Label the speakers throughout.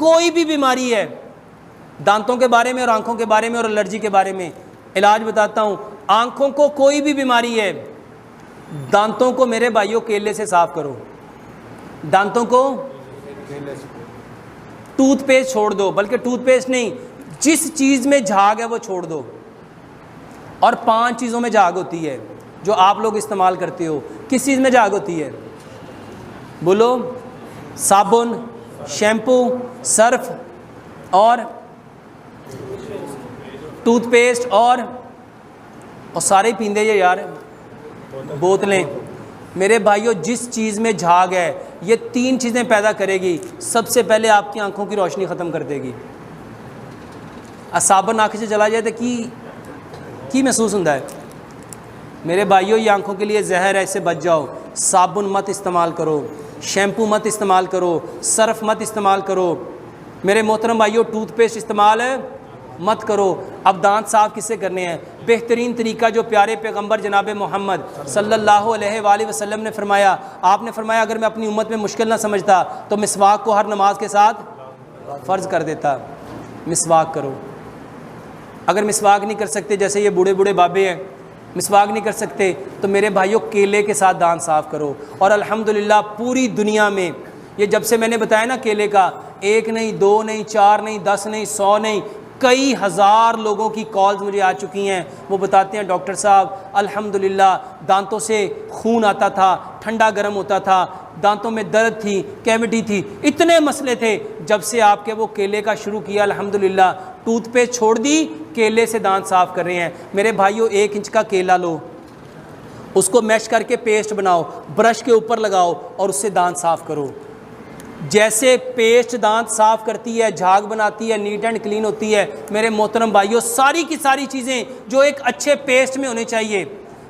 Speaker 1: कोई भी बीमारी है, दांतों के बारे में और आंखों के बारे में और एलर्जी के बारे में इलाज बताता हूँ। आंखों को कोई भी बीमारी है, दांतों को मेरे भाइयों केले से साफ करो। दांतों को टूथपेस्ट छोड़ दो, बल्कि टूथपेस्ट नहीं, जिस चीज़ में झाग है वो छोड़ दो। और 5 चीज़ों में झाग होती है जो आप लोग इस्तेमाल करते हो। किस चीज़ में झाग होती है? बोलो। साबुन, शैम्पू, सर्फ और टूथपेस्ट और सारे ही पींदे ये यार, बोतलें। मेरे भाइयों, जिस चीज़ में झाग है ये 3 चीज़ें पैदा करेगी। सबसे पहले आपकी आंखों की रोशनी ख़त्म कर देगी। साबुन आँख से चला जाए तो की महसूस होता है। मेरे भाइयों, ये आंखों के लिए जहर है, इससे बच जाओ। साबुन मत इस्तेमाल करो, शैम्पू मत इस्तेमाल करो, सर्फ मत इस्तेमाल करो। मेरे मोहतरम भाइयों, टूथपेस्ट इस्तेमाल मत करो। अब दांत साफ़ किससे करने हैं? बेहतरीन तरीका जो प्यारे पैगंबर जनाब मोहम्मद सल्लल्लाहु अलैहि वसल्लम ने फरमाया। आपने फरमाया, अगर मैं अपनी उम्मत में मुश्किल ना समझता तो मिसवाक को हर नमाज के साथ फ़र्ज़ कर देता। मिसवाक करो। अगर मिसवाक नहीं कर सकते, जैसे ये बूढ़े बूढ़े बाबे हैं, मिसवाक नहीं कर सकते, तो मेरे भाइयों केले के साथ दांत साफ़ करो। और अल्हम्दुलिल्लाह पूरी दुनिया में ये जब से मैंने बताया ना केले का, 1 नहीं 2 नहीं 4 नहीं 10 नहीं 100 नहीं, कई हज़ार लोगों की कॉल्स मुझे आ चुकी हैं। वो बताते हैं, डॉक्टर साहब अल्हम्दुलिल्लाह दांतों से खून आता था, ठंडा गर्म होता था, दांतों में दर्द थी, कैविटी थी, इतने मसले थे। जब से आपके वो केले का शुरू किया अल्हम्दुलिल्लाह, टूथपेस्ट छोड़ दी, केले से दांत साफ़ कर रहे हैं। मेरे भाइयों, 1 इंच का केला लो, उसको मैश करके पेस्ट बनाओ, ब्रश के ऊपर लगाओ और उससे दांत साफ़ करो। जैसे पेस्ट दांत साफ़ करती है, झाग बनाती है, नीट एंड क्लीन होती है, मेरे मोहतरम भाइयों सारी की सारी चीज़ें जो एक अच्छे पेस्ट में होनी चाहिए,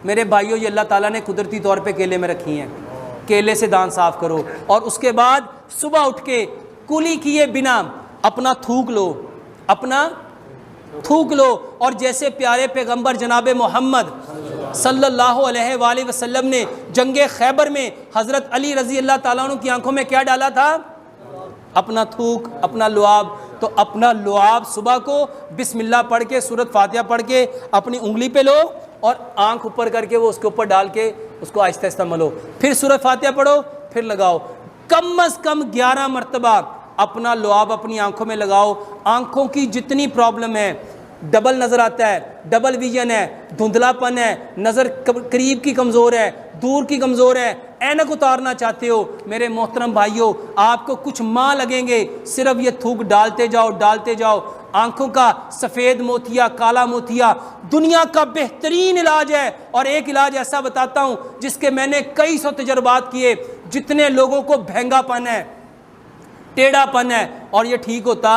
Speaker 1: मेरे भाइयों ये अल्लाह ताला ने कुदरती तौर पे केले में रखी हैं। केले से दांत साफ़ करो और उसके बाद सुबह उठ के कुली किए बिना अपना थूक लो, अपना थूक लो। और जैसे प्यारे पैगंबर जनाब मोहम्मद सल्लल्लाहु अलैहि वसल्लम ने जंगे खैबर में हज़रत अली रज़ी अल्लाह ताला अन्हु की आंखों में क्या डाला था? अपना थूक, अपना लुआब। तो अपना लुआब सुबह को बिस्मिल्लाह पढ़ के, सूरत फातिहा पढ़ के अपनी उंगली पे लो और आंख ऊपर करके वो उसके ऊपर डाल के उसको आहिस्ता आहिस्ता मलो। फिर सूरत फातिहा पढ़ो, फिर लगाओ। कम अज़ कम 11 मरतबा अपना लुआब अपनी आंखों में लगाओ। आंखों की जितनी प्रॉब्लम है, डबल नज़र आता है, डबल विजन है, धुंधलापन है, नज़र करीब की कमज़ोर है, दूर की कमज़ोर है, ऐनक उतारना चाहते हो, मेरे मोहतरम भाइयों आपको कुछ माह लगेंगे, सिर्फ ये थूक डालते जाओ डालते जाओ। आंखों का सफ़ेद मोतिया, काला मोतिया दुनिया का बेहतरीन इलाज है। और एक इलाज ऐसा बताता हूँ जिसके मैंने कई 100 तजर्बात किए। जितने लोगों को भैंगापन है, टेढ़ापन है और ये ठीक होता,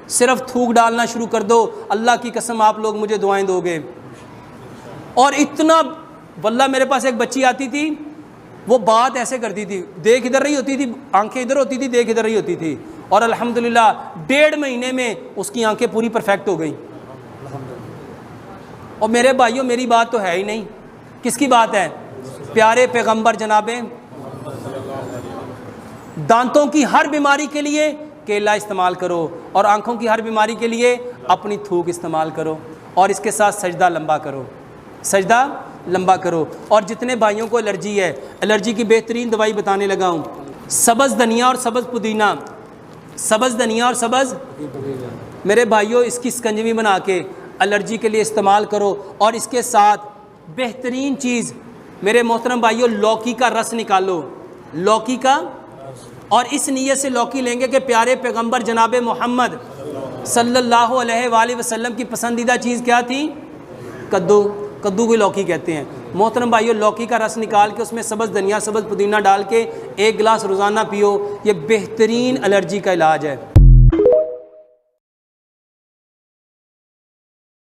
Speaker 1: सिर्फ थूक डालना शुरू कर दो, अल्लाह की कसम आप लोग मुझे दुआएं दोगे। और इतना वल्लाह, मेरे पास एक बच्ची आती थी, वो बात ऐसे करती थी, देख इधर रही होती थी, आंखें इधर होती थी, देख इधर रही होती थी, और अल्हम्दुलिल्लाह 1.5 महीने में उसकी आंखें पूरी परफेक्ट हो गई। और मेरे भाइयों मेरी बात तो है ही नहीं, किसकी बात है? प्यारे पैगंबर जनाबे। दांतों की हर बीमारी के लिए केला इस्तेमाल करो और आंखों की हर बीमारी के लिए अपनी थूक इस्तेमाल करो और इसके साथ सजदा लंबा करो, सजदा लंबा करो। और जितने भाइयों को एलर्जी है, एलर्जी की बेहतरीन दवाई बताने लगा हूँ। सब्ज़ धनिया और सब्ज़ पुदीना, सब्ज़ धनिया और सब्ज़, मेरे भाइयों इसकी स्कंजवी बना के एलर्जी के लिए इस्तेमाल करो। और इसके साथ बेहतरीन चीज़ मेरे मोहतरम भाइयों, लौकी का रस निकालो, लौकी का। और इस नीयत से लौकी लेंगे कि प्यारे पैगंबर जनाब मोहम्मद सल्लल्लाहु अलैहि वसल्लम की पसंदीदा चीज़ क्या थी? कद्दू। कद्दू को लौकी कहते हैं। मोहतरम भाइयों लौकी का रस निकाल के उसमें सब्ज़ धनिया, सब्ज़ पुदीना डाल के 1 गिलास रोज़ाना पियो, ये बेहतरीन एलर्जी का इलाज है।